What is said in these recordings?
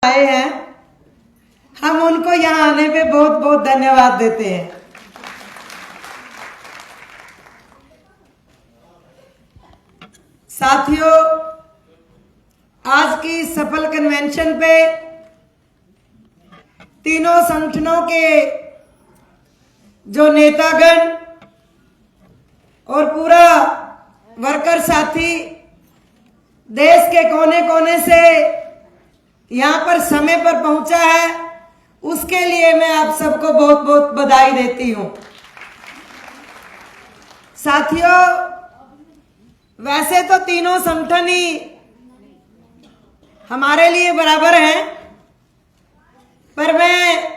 आए हैं, हम उनको यहाँ आने पे बहुत बहुत धन्यवाद देते हैं। साथियों, आज की सफल कन्वेंशन पे तीनों संगठनों के जो नेतागण और पूरा वर्कर साथी देश के कोने कोने से यहाँ पर समय पर पहुंचा है, उसके लिए मैं आप सबको बहुत बहुत बधाई देती हूं। साथियों, वैसे तो तीनों संगठन ही हमारे लिए बराबर हैं, पर मैं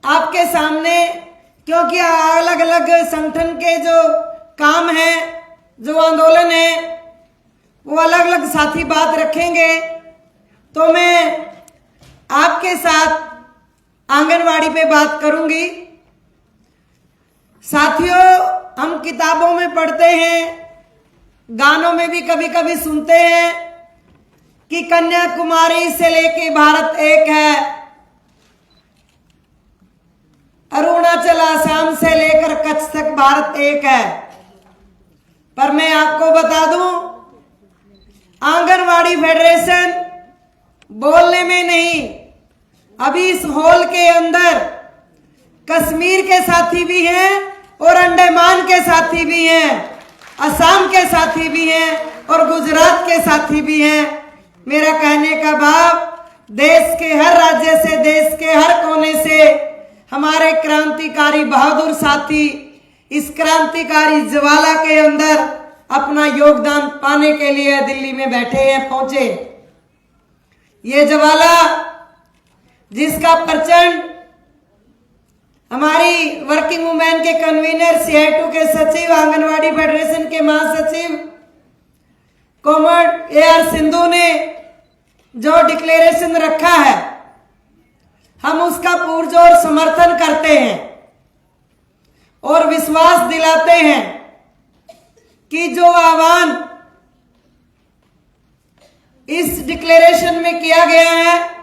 आपके सामने, क्योंकि अलग अलग संगठन के जो काम है, जो आंदोलन है, वो अलग अलग साथी बात रखेंगे, तो मैं आपके साथ आंगनवाड़ी पे बात करूंगी। साथियों, हम किताबों में पढ़ते हैं, गानों में भी कभी कभी सुनते हैं कि कन्याकुमारी से लेके भारत एक है, अरुणाचल आसाम से लेकर कच्छ तक भारत एक है। पर मैं आपको बता दूं, आंगनवाड़ी फेडरेशन बोलने में नहीं, अभी इस हॉल के अंदर कश्मीर के साथी भी हैं और अंडमान के साथी भी हैं, असम के साथी भी हैं और गुजरात के साथी भी हैं। मेरा कहने का भाव, देश के हर राज्य से, देश के हर कोने से हमारे क्रांतिकारी बहादुर साथी इस क्रांतिकारी ज्वाला के अंदर अपना योगदान पाने के लिए दिल्ली में बैठे हैं, पहुंचे। ये ज्वाला जिसका प्रचंड हमारी वर्किंग वुमेन के कन्वीनर, CI2 के सचिव, आंगनवाड़ी फेडरेशन के महासचिव कॉमरेड AR सिंधु ने जो डिक्लेरेशन रखा है, हम उसका पुरजोर समर्थन करते हैं और विश्वास दिलाते हैं कि जो आह्वान इस डिक्लेरेशन में किया गया है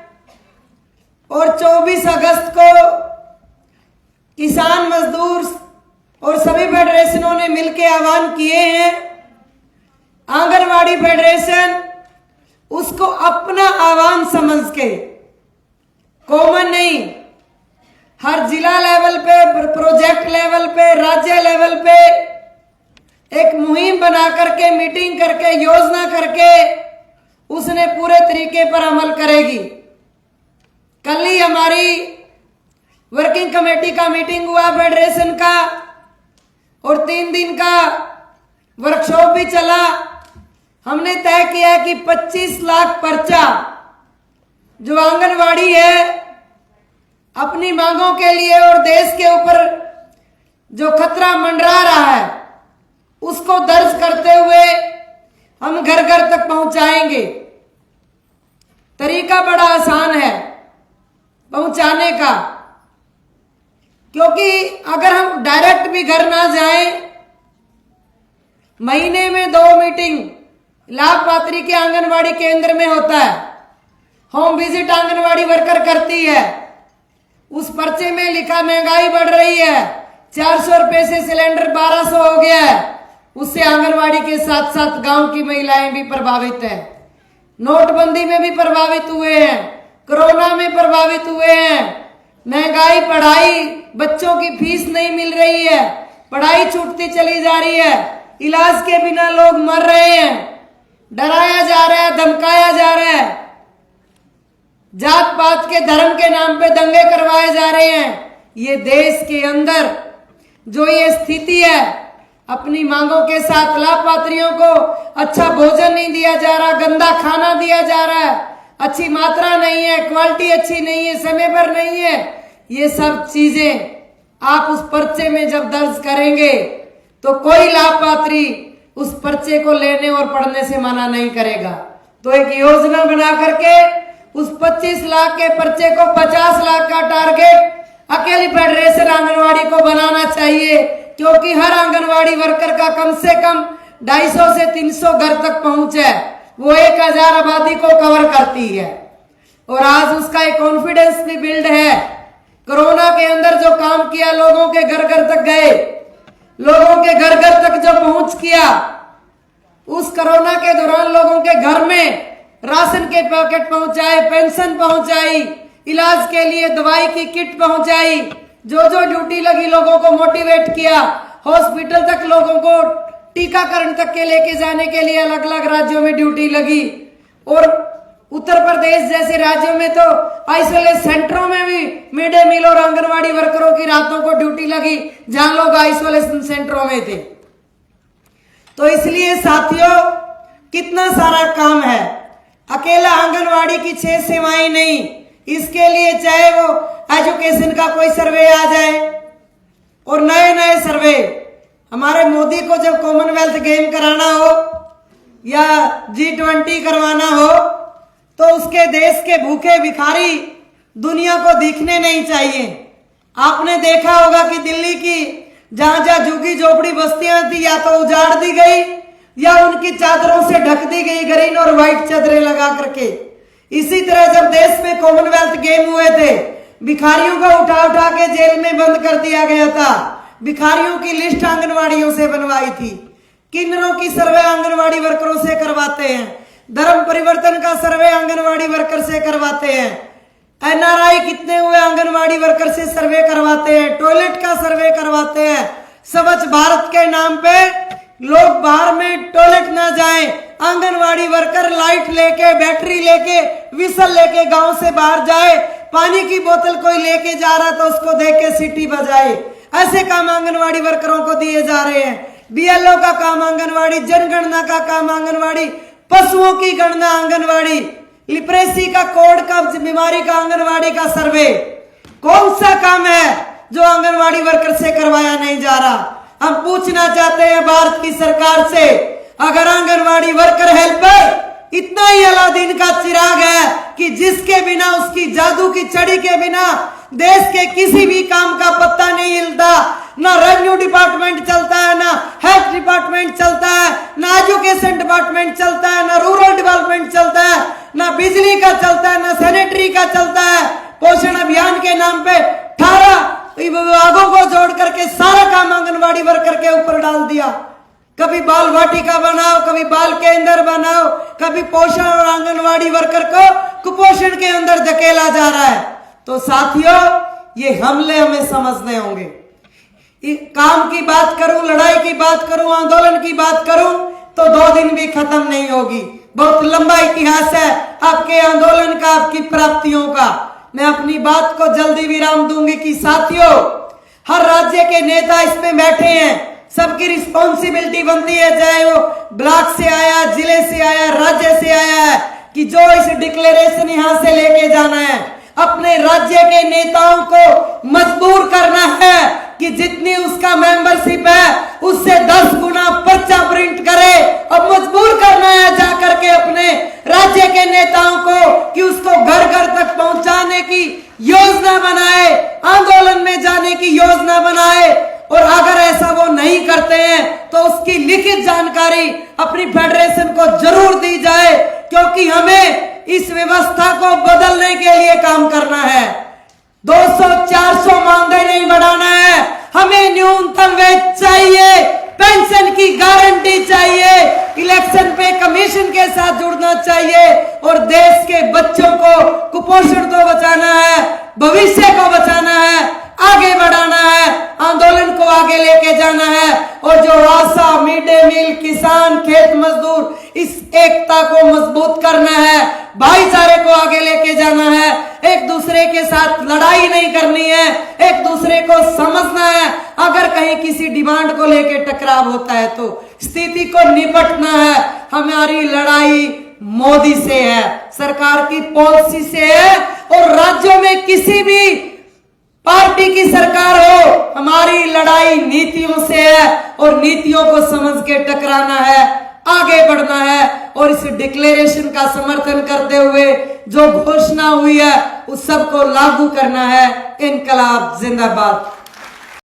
और 24 अगस्त को किसान, मजदूर और सभी फेडरेशनों ने मिलकर आह्वान किए हैं, आंगनवाड़ी फेडरेशन उसको अपना आह्वान समझ के, कॉमन नहीं, हर जिला लेवल पे, प्रोजेक्ट लेवल पे, राज्य लेवल पे एक मुहिम बना करके, मीटिंग करके, योजना करके उसने पूरे तरीके पर अमल करेगी। कल ही हमारी वर्किंग कमेटी का मीटिंग हुआ फेडरेशन का और 3 दिन का वर्कशॉप भी चला। हमने तय किया कि 25 लाख पर्चा जो आंगनवाड़ी है अपनी मांगों के लिए और देश के ऊपर जो खतरा मंडरा रहा है उसको दर्ज करते हुए हम घर घर तक पहुंचाएंगे। तरीका बड़ा आसान है पहुंचाने का, क्योंकि अगर हम डायरेक्ट भी घर ना जाएं, महीने में 2 मीटिंग लाभपात्री के आंगनवाड़ी केंद्र में होता है, होम विजिट आंगनवाड़ी वर्कर करती है। उस पर्चे में लिखा महंगाई बढ़ रही है, 400 रुपए से सिलेंडर 1200 हो गया है, उससे आंगनवाड़ी के साथ साथ गांव की महिलाएं भी प्रभावित हैं, नोटबंदी में भी प्रभावित हुए हैं, कोरोना में प्रभावित हुए हैं, महंगाई, पढ़ाई, बच्चों की फीस नहीं मिल रही है, पढ़ाई छूटती चली जा रही है, इलाज के बिना लोग मर रहे हैं, डराया जा रहा है, धमकाया जा रहा है, जात पात के, धर्म के नाम पे दंगे करवाए जा रहे हैं। ये देश के अंदर जो ये स्थिति है, अपनी मांगों के साथ लाभपात्रियों को अच्छा भोजन नहीं दिया जा रहा, गंदा खाना दिया जा रहा है, अच्छी मात्रा नहीं है, क्वालिटी अच्छी नहीं है, समय पर नहीं है, ये सब चीजें आप उस पर्चे में जब दर्ज करेंगे तो कोई लाभपात्री उस पर्चे को लेने और पढ़ने से मना नहीं करेगा। तो एक योजना बना करके उस 25 लाख के पर्चे को 50 लाख का टारगेट अकेली फेडरेशन आंगनवाड़ी को बनाना चाहिए, क्योंकि हर आंगनवाड़ी वर्कर का कम से कम 250 से 300 घर तक पहुंच है, वो 1000 आबादी को कवर करती है। और आज उसका एक कॉन्फिडेंस भी बिल्ड है। कोरोना के अंदर जो काम किया, लोगों के घर घर तक गए, लोगों के घर घर तक जो पहुंच किया, उस कोरोना के दौरान लोगों के घर में राशन के पैकेट पहुंचाए, पेंशन पहुंचाई, इलाज के लिए दवाई की किट पहुंचाई, जो जो ड्यूटी लगी लोगों को मोटिवेट किया, हॉस्पिटल तक लोगों को टीकाकरण तक के लेके जाने के लिए अलग अलग राज्यों में ड्यूटी लगी। और उत्तर प्रदेश जैसे राज्यों में तो आइसोलेशन सेंटरों में भी मिड डे मील और आंगनवाड़ी वर्करों की रातों को ड्यूटी लगी, जहां लोग आइसोलेशन सेंटरों में थे। तो इसलिए साथियों, कितना सारा काम है। अकेला आंगनवाड़ी की 6 सेवाएं नहीं, इसके लिए चाहे वो एजुकेशन का कोई सर्वे आ जाए और नए नए सर्वे, हमारे मोदी को जब कॉमनवेल्थ गेम कराना हो या G20 करवाना हो, तो उसके देश के भूखे भिखारी दुनिया को दिखने नहीं चाहिए। आपने देखा होगा कि दिल्ली की जहां जहां झुग्गी झोपड़ी बस्तियां थी, या तो उजाड़ दी गई या उनकी चादरों से ढक दी गई, ग्रीन और व्हाइट चादरें लगा करके। इसी तरह जब देश में कॉमनवेल्थ गेम हुए थे, भिखारियों को उठा उठा के जेल में बंद कर दिया गया था। भिखारियों की लिस्ट आंगनवाड़ियों से बनवाई थी। किन्नरों की सर्वे आंगनवाड़ी वर्करों से करवाते हैं। धर्म परिवर्तन का सर्वे आंगनवाड़ी वर्कर से करवाते हैं। NRI कितने हुए आंगनवाड़ी वर्कर से सर्वे करवाते हैं। टॉयलेट का सर्वे करवाते हैं। स्वच्छ भारत के नाम पे लोग बाहर में टॉयलेट ना जाएं, आंगनवाड़ी वर्कर लाइट लेके, बैटरी लेके, विसल लेके गांव से बाहर जाए। पानी की बोतल कोई लेके जा रहा तो उसको देख के सीटी बजाए। ऐसे काम आंगनवाड़ी वर्करों को दिए जा रहे हैं। BLO का काम आंगनवाड़ी, जनगणना का काम आंगनवाड़ी, पशुओं की गणना आंगनवाड़ी, लिप्रेसी का कोड का बीमारी का आंगनवाड़ी का सर्वे। कौन सा काम है जो आंगनवाड़ी वर्कर से करवाया नहीं जा रहा? हम पूछना चाहते हैं भारत की सरकार से, अगर आंगनवाड़ी वर्कर हेल्पर इतना ही अलादीन का चिराग है कि जिसके बिना, उसकी जादू की छड़ी के बिना देश के किसी भी काम का पत्ता नहीं हिलता, ना रेवेन्यू डिपार्टमेंट चलता है, ना हेल्थ डिपार्टमेंट चलता है, ना एजुकेशन डिपार्टमेंट चलता है, ना रूरल डेवलपमेंट चलता है, ना बिजली का चलता है, ना सैनिटरी का चलता है। पोषण अभियान के नाम पे 18 विभागों को जोड़ करके सारा काम आंगनवाड़ी वर्कर के ऊपर डाल दिया। कभी बाल वाटिका बनाओ, कभी बाल केंद्र बनाओ, कभी पोषण और आंगनवाड़ी वर्कर को कुपोषण के अंदर धकेला जा रहा है। तो साथियों, ये हमले हमें समझने होंगे। काम की बात करूं, लड़ाई की बात करूं, आंदोलन की बात करूं तो 2 दिन भी खत्म नहीं होगी। बहुत लंबा इतिहास है आपके आंदोलन का, आपकी प्राप्तियों का। मैं अपनी बात को जल्दी विराम दूंगी कि साथियों, हर राज्य के नेता इसमें बैठे हैं। सबकी रिस्पॉन्सिबिलिटी बनती है, चाहे वो ब्लॉक से आया, जिले से आया, राज्य से आया है, कि जो इस डिक्लेरेशन यहां से लेके जाना है, अपने राज्य के नेताओं को मजबूर करना है कि जितनी उसका मेंबरशिप है उससे 10 गुना पर्चा प्रिंट करे, और मजबूर करना है जाकर के अपने राज्य के नेताओं को कि उसको घर घर तक पहुंचाने की योजना बनाए, आंदोलन में जाने की योजना बनाए। और अगर ऐसा वो नहीं करते हैं तो उसकी लिखित जानकारी अपनी फेडरेशन को जरूर दी जाए, क्योंकि हमें इस व्यवस्था को बदलने के लिए काम करना है। 200-400 महंगाई नहीं बढ़ाना है, हमें न्यूनतम वेज चाहिए, पेंशन की गारंटी चाहिए, इलेक्शन पे कमीशन के साथ जुड़ना चाहिए, और देश के बच्चों को कुपोषण को बचाना है, भविष्य को बचाना है, आगे बढ़ाना है, आंदोलन को आगे लेके जाना है। और जो आशा, मिड डे मील, किसान, खेत मजदूर, इस एकता को मजबूत करना है, भाईचारे को आगे लेके जाना है। एक दूसरे के साथ लड़ाई नहीं करनी है, एक दूसरे को समझना है। अगर कहीं किसी डिमांड को लेके टकराव होता है तो स्थिति को निपटना है। हमारी लड़ाई मोदी से है, सरकार की पॉलिसी से है, और राज्यों में किसी भी पार्टी की सरकार हो, हमारी लड़ाई नीतियों से है, और नीतियों को समझ के टकराना है, आगे बढ़ना है, और इस डिक्लेरेशन का समर्थन करते हुए जो घोषणा हुई है उस सबको लागू करना है। इनकलाब जिंदाबाद।